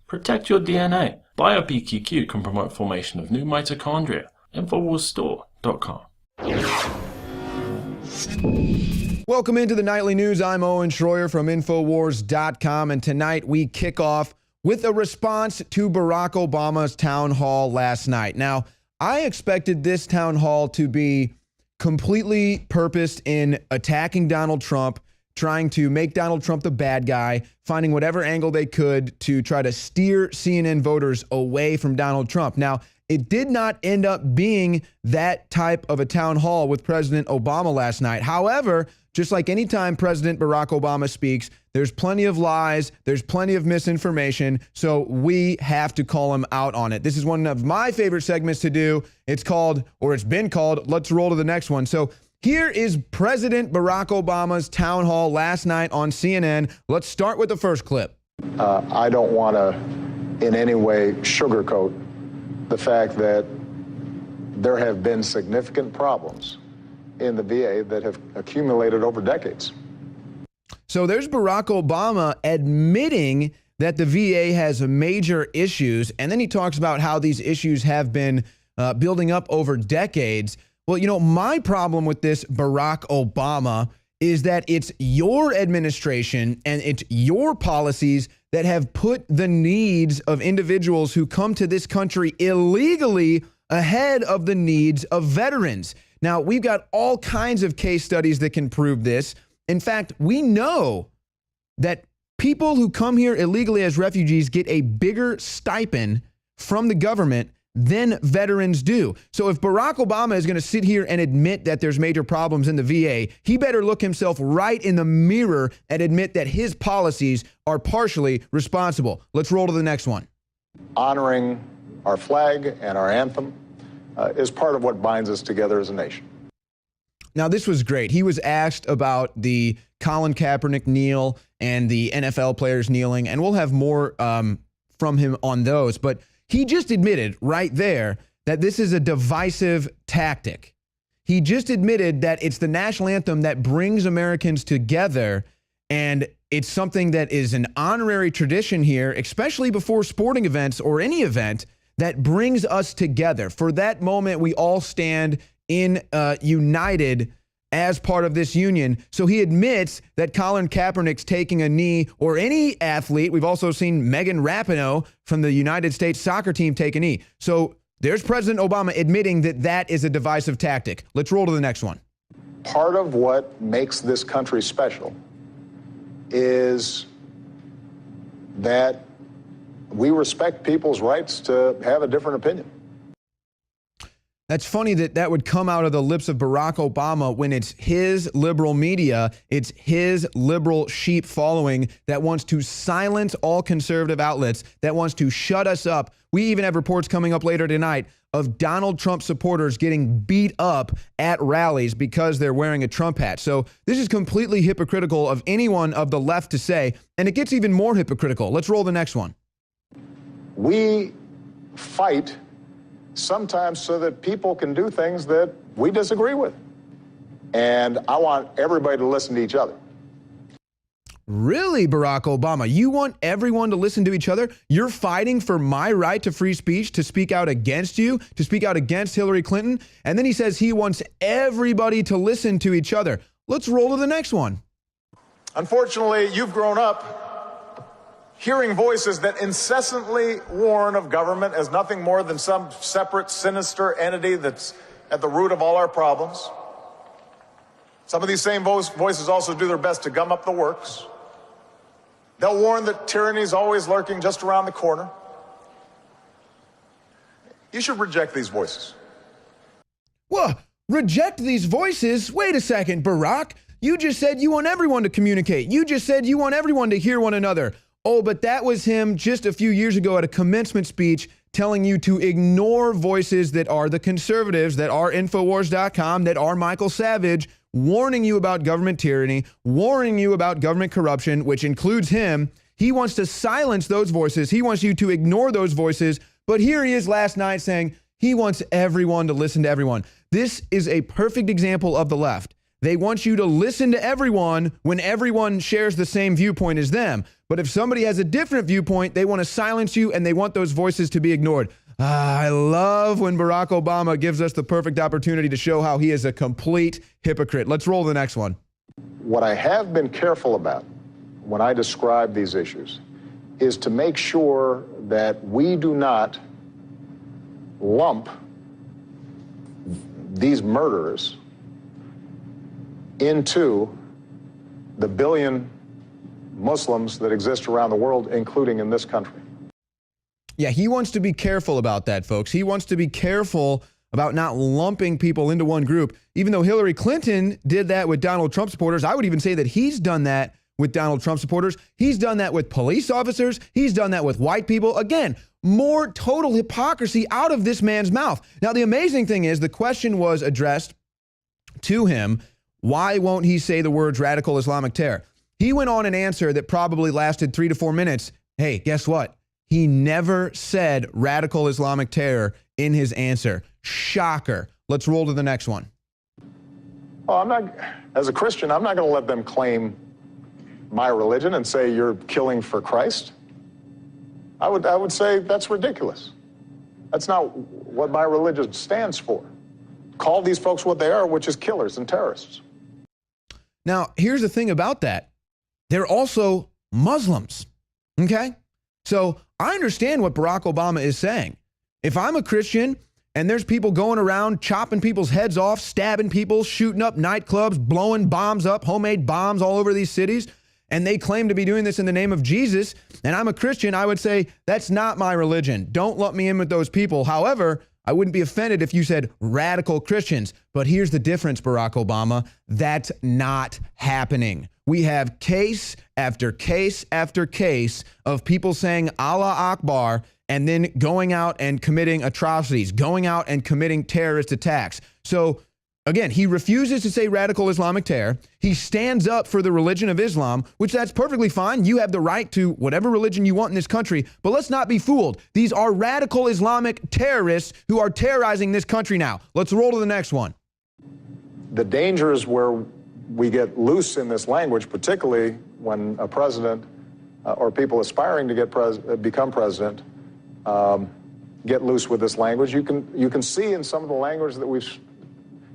Protect your DNA. BioPQQ can promote formation of new mitochondria. Infowarsstore.com. Welcome into the Nightly News. I'm Owen Shroyer from Infowars.com, and tonight we kick off with a response to Barack Obama's town hall last night. Now, I expected this town hall to be completely purposed in attacking Donald Trump, trying to make Donald Trump the bad guy, finding whatever angle they could to try to steer CNN voters away from Donald Trump. Now, it did not end up being that type of a town hall with President Obama last night. However, just like any time President Barack Obama speaks, there's plenty of lies, there's plenty of misinformation, so we have to call him out on it. This is one of my favorite segments to do. It's called, or it's been called, Let's Roll to the Next One. So here is President Barack Obama's town hall last night on CNN. Let's start with the first clip. I don't want to in any way sugarcoat the fact that there have been significant problems in the VA that have accumulated over decades. So there's Barack Obama admitting that the VA has major issues, and then he talks about how these issues have been building up over decades. Well, you know, my problem with this, Barack Obama, is that it's your administration and it's your policies that have put the needs of individuals who come to this country illegally ahead of the needs of veterans. Now, we've got all kinds of case studies that can prove this. In fact, we know that people who come here illegally as refugees get a bigger stipend from the government than veterans do. So if Barack Obama is going to sit here and admit that there's major problems in the VA, he better look himself right in the mirror and admit that his policies are partially responsible. Let's roll to the next one. Honoring our flag and our anthem is part of what binds us together as a nation. Now, this was great. He was asked about the Colin Kaepernick kneel and the NFL players kneeling, and we'll have more from him on those. But he just admitted right there that this is a divisive tactic. He just admitted that it's the national anthem that brings Americans together, and it's something that is an honorary tradition here, especially before sporting events or any event, that brings us together. For that moment, we all stand in united as part of this union. So he admits that Colin Kaepernick's taking a knee, or any athlete. We've also seen Megan Rapinoe from the United States soccer team take a knee. So there's President Obama admitting that that is a divisive tactic. Let's roll to the next one. Part of what makes this country special is that we respect people's rights to have a different opinion. That's funny that that would come out of the lips of Barack Obama when it's his liberal media, it's his liberal sheep following that wants to silence all conservative outlets, that wants to shut us up. We even have reports coming up later tonight of Donald Trump supporters getting beat up at rallies because they're wearing a Trump hat. So this is completely hypocritical of anyone of the left to say, and it gets even more hypocritical. Let's roll the next one. We fight sometimes so that people can do things that we disagree with. And I want everybody to listen to each other. Really, Barack Obama? You want everyone to listen to each other? You're fighting for my right to free speech, to speak out against you, to speak out against Hillary Clinton? And then he says he wants everybody to listen to each other. Let's roll to the next one. Unfortunately, you've grown up hearing voices that incessantly warn of government as nothing more than some separate, sinister entity that's at the root of all our problems. Some of these same voices also do their best to gum up the works. They'll warn that tyranny is always lurking just around the corner. You should reject these voices. Well, reject these voices? Wait a second, Barack. You just said you want everyone to communicate. You just said you want everyone to hear one another. Oh, but that was him just a few years ago at a commencement speech telling you to ignore voices that are the conservatives, that are Infowars.com, that are Michael Savage, warning you about government tyranny, warning you about government corruption, which includes him. He wants to silence those voices. He wants you to ignore those voices. But here he is last night saying he wants everyone to listen to everyone. This is a perfect example of the left. They want you to listen to everyone when everyone shares the same viewpoint as them. But if somebody has a different viewpoint, they want to silence you and they want those voices to be ignored. I love when Barack Obama gives us the perfect opportunity to show how he is a complete hypocrite. Let's roll the next one. What I have been careful about when I describe these issues is to make sure that we do not lump these murderers into the billion Muslims that exist around the world, including in this country. Yeah, he wants to be careful about that, folks. He wants to be careful about not lumping people into one group. Even though Hillary Clinton did that with Donald Trump supporters, I would even say that he's done that with Donald Trump supporters. He's done that with police officers. He's done that with white people. Again, more total hypocrisy out of this man's mouth. Now, the amazing thing is the question was addressed to him, why won't he say the words radical Islamic terror? He went on an answer that probably lasted 3 to 4 minutes. Hey, guess what? He never said radical Islamic terror in his answer. Shocker. Let's roll to the next one. Well, as a Christian, I'm not going to let them claim my religion and say you're killing for Christ. I would say that's ridiculous. That's not what my religion stands for. Call these folks what they are, which is killers and terrorists. Now, here's the thing about that. They're also Muslims, okay? So I understand what Barack Obama is saying. If I'm a Christian and there's people going around chopping people's heads off, stabbing people, shooting up nightclubs, blowing bombs up, homemade bombs all over these cities, and they claim to be doing this in the name of Jesus, and I'm a Christian, I would say, that's not my religion. Don't lump me in with those people. However, I wouldn't be offended if you said radical Christians. But here's the difference, Barack Obama. That's not happening. We have case after case after case of people saying Allah Akbar and then going out and committing atrocities, going out and committing terrorist attacks. So again, he refuses to say radical Islamic terror. He stands up for the religion of Islam, which that's perfectly fine. You have the right to whatever religion you want in this country, but let's not be fooled. These are radical Islamic terrorists who are terrorizing this country now. Let's roll to the next one. The danger is where we get loose in this language, particularly when a president or people aspiring to become president get loose with this language. You can see in some of the language that we've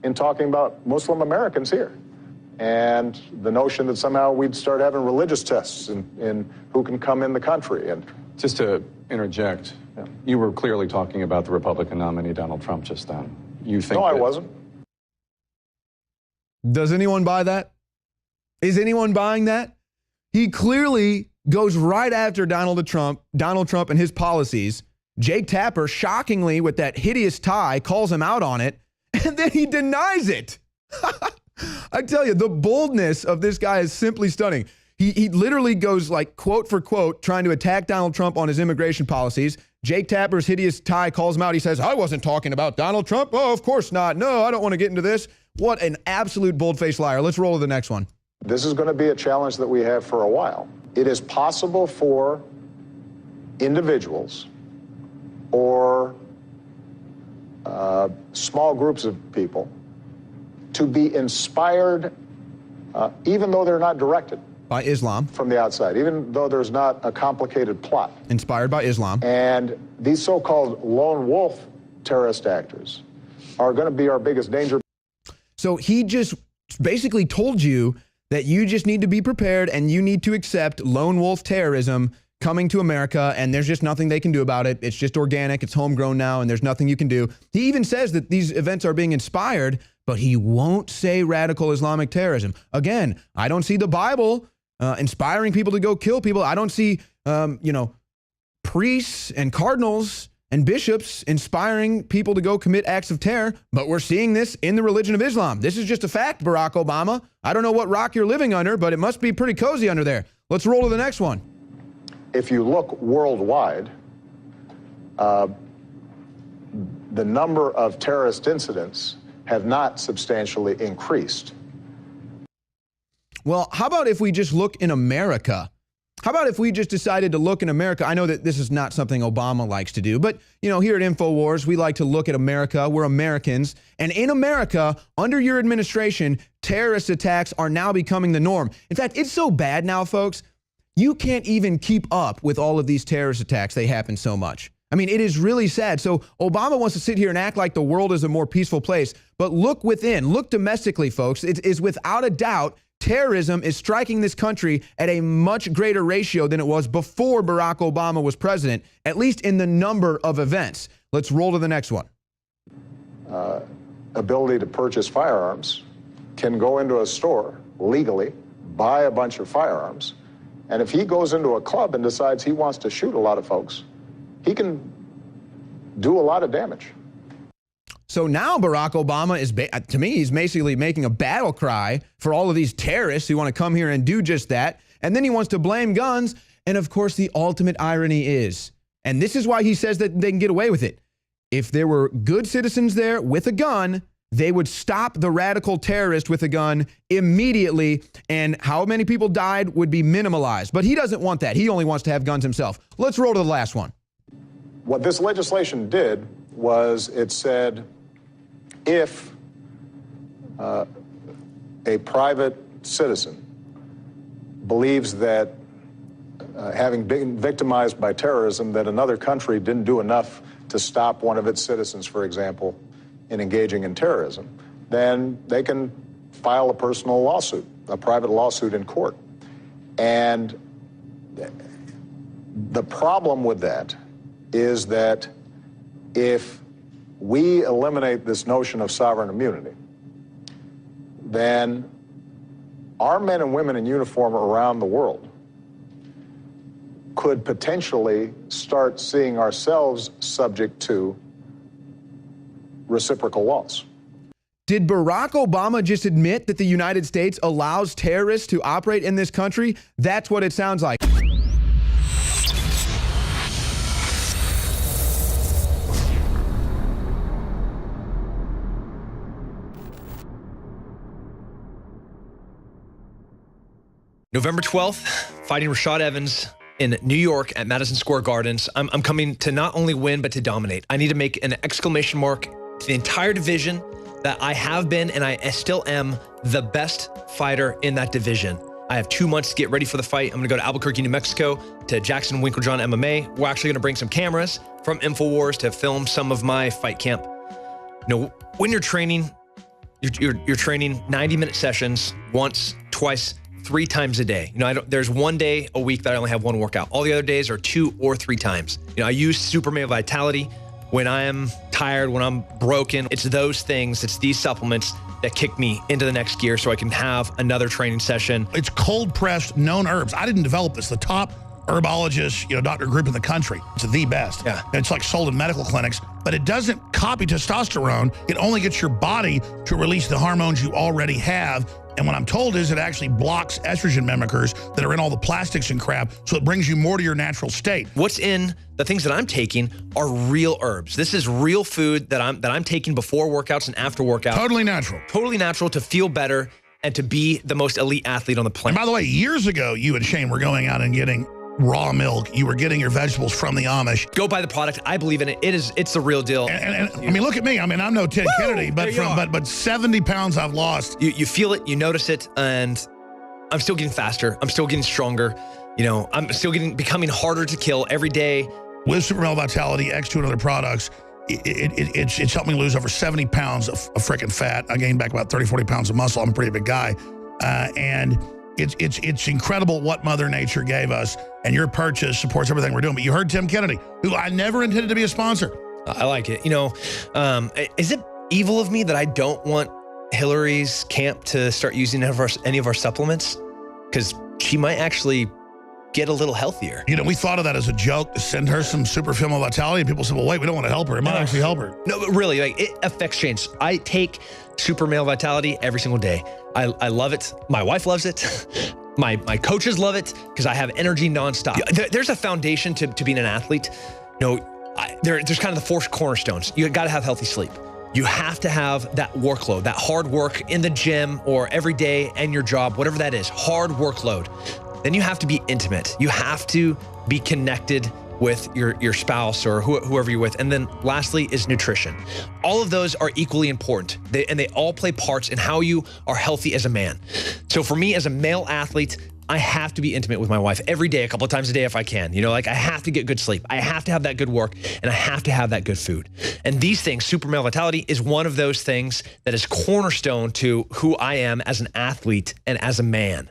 in talking about Muslim Americans here, and the notion that somehow we'd start having religious tests in who can come in the country. And just to interject, you were clearly talking about the Republican nominee Donald Trump just then. You think? No, I wasn't. Does anyone buy that? Is anyone buying that? He clearly goes right after Donald Trump and his policies. Jake Tapper, shockingly, with that hideous tie, calls him out on it, and then he denies it. I tell you, the boldness of this guy is simply stunning. He literally goes like quote for quote trying to attack Donald Trump on his immigration policies. Jake Tapper's hideous tie calls him out. He says, I wasn't talking about Donald Trump. Oh, of course not. No, I don't want to get into this. What an absolute bold-faced liar. Let's roll to the next one. This is going to be a challenge that we have for a while. It is possible for individuals or small groups of people to be inspired, even though they're not directed by Islam from the outside, even though there's not a complicated plot. Inspired by Islam. And these so-called lone wolf terrorist actors are going to be our biggest danger. So he just basically told you that you just need to be prepared and you need to accept lone wolf terrorism coming to America, and there's just nothing they can do about it. It's just organic, it's homegrown now, and there's nothing you can do. He even says that these events are being inspired, but he won't say radical Islamic terrorism. Again, I don't see the Bible inspiring people to go kill people. I don't see, priests and cardinals and bishops inspiring people to go commit acts of terror, but we're seeing this in the religion of Islam. This is just a fact, Barack Obama. I don't know what rock you're living under, but it must be pretty cozy under there. Let's roll to the next one. If you look worldwide, the number of terrorist incidents have not substantially increased. Well, how about if we just look in America? How about if we just decided to look in America? I know that this is not something Obama likes to do, but here at Infowars, we like to look at America. We're Americans. And in America, under your administration, terrorist attacks are now becoming the norm. In fact, it's so bad now, folks. You can't even keep up with all of these terrorist attacks. They happen so much. I mean, it is really sad. So Obama wants to sit here and act like the world is a more peaceful place. But look within, look domestically, folks. It is without a doubt, terrorism is striking this country at a much greater ratio than it was before Barack Obama was president, at least in the number of events. Let's roll to the next one. Ability to purchase firearms, can go into a store legally, buy a bunch of firearms, and if he goes into a club and decides he wants to shoot a lot of folks, he can do a lot of damage. So now Barack Obama is, to me, he's basically making a battle cry for all of these terrorists who want to come here and do just that. And then he wants to blame guns. And of course, the ultimate irony is, and this is why he says that they can get away with it. If there were good citizens there with a gun, they would stop the radical terrorist with a gun immediately, and how many people died would be minimalized. But he doesn't want that. He only wants to have guns himself. Let's roll to the last one. What this legislation did was it said if a private citizen believes that having been victimized by terrorism, that another country didn't do enough to stop one of its citizens, for example, in engaging in terrorism, then they can file a personal lawsuit, a private lawsuit in court. And the problem with that is that if we eliminate this notion of sovereign immunity, then our men and women in uniform around the world could potentially start seeing ourselves subject to reciprocal laws. Did Barack Obama just admit that the United States allows terrorists to operate in this country? That's what it sounds like. November 12th, fighting Rashad Evans in New York at Madison Square Gardens. I'm coming to not only win, but to dominate. I need to make an exclamation mark to the entire division that I have been and I still am the best fighter in that division. I have 2 months to get ready for the fight. I'm gonna go to Albuquerque, New Mexico, to Jackson Winklejohn MMA. We're actually gonna bring some cameras from Infowars to film some of my fight camp. You know, when you're training, you're training 90-minute sessions once, twice, 3 times a day. You know, there's one day a week that I only have one workout. All the other days are 2 or 3 times. You know, I use Super Male Vitality when I am tired, when I'm broken. It's those things, it's these supplements that kick me into the next gear so I can have another training session. It's cold pressed known herbs. I didn't develop this. The top herbologist, doctor group in the country. It's the best. Yeah. It's like sold in medical clinics, but it doesn't copy testosterone. It only gets your body to release the hormones you already have. And what I'm told is it actually blocks estrogen mimickers that are in all the plastics and crap, so it brings you more to your natural state. What's in the things that I'm taking are real herbs. This is real food that I'm taking before workouts and after workouts. Totally natural. Totally natural to feel better and to be the most elite athlete on the planet. And by the way, years ago, you and Shane were going out and getting raw milk. You were getting your vegetables from the Amish. Go buy the product. I believe in it. It's the real deal. And I mean, look at me. I mean, I'm no Ted Kennedy, but 70 pounds I've lost. You feel it, you notice it, and I'm still getting faster. I'm still getting stronger. You know, I'm still becoming harder to kill every day. With Super Male Vitality, X2 and other products, it's helped me lose over 70 pounds of freaking fat. I gained back about 30, 40 pounds of muscle. I'm a pretty big guy. And it's incredible what Mother Nature gave us, and your purchase supports everything we're doing. But you heard Tim Kennedy, who I never intended to be a sponsor. I like it. You know, is it evil of me that I don't want Hillary's camp to start using any of our supplements? Because she might actually get a little healthier. You know, we thought of that as a joke to send her some Super Male Vitality, and people said, well, wait, we don't want to help her. It might actually help her. No, but really, like, it affects change. I take Super Male Vitality every single day. I love it. My wife loves it. My coaches love it because I have energy nonstop. There's a foundation to being an athlete. You know, there's kind of the 4 cornerstones. You got to have healthy sleep. You have to have that workload, that hard work in the gym or every day and your job, whatever that is, hard workload. Then you have to be intimate. You have to be connected with your spouse or whoever you're with. And then lastly is nutrition. All of those are equally important. They all play parts in how you are healthy as a man. So for me as a male athlete, I have to be intimate with my wife every day, a couple of times a day if I can. You know, like I have to get good sleep. I have to have that good work, and I have to have that good food. And these things, super male vitality, is one of those things that is cornerstone to who I am as an athlete and as a man.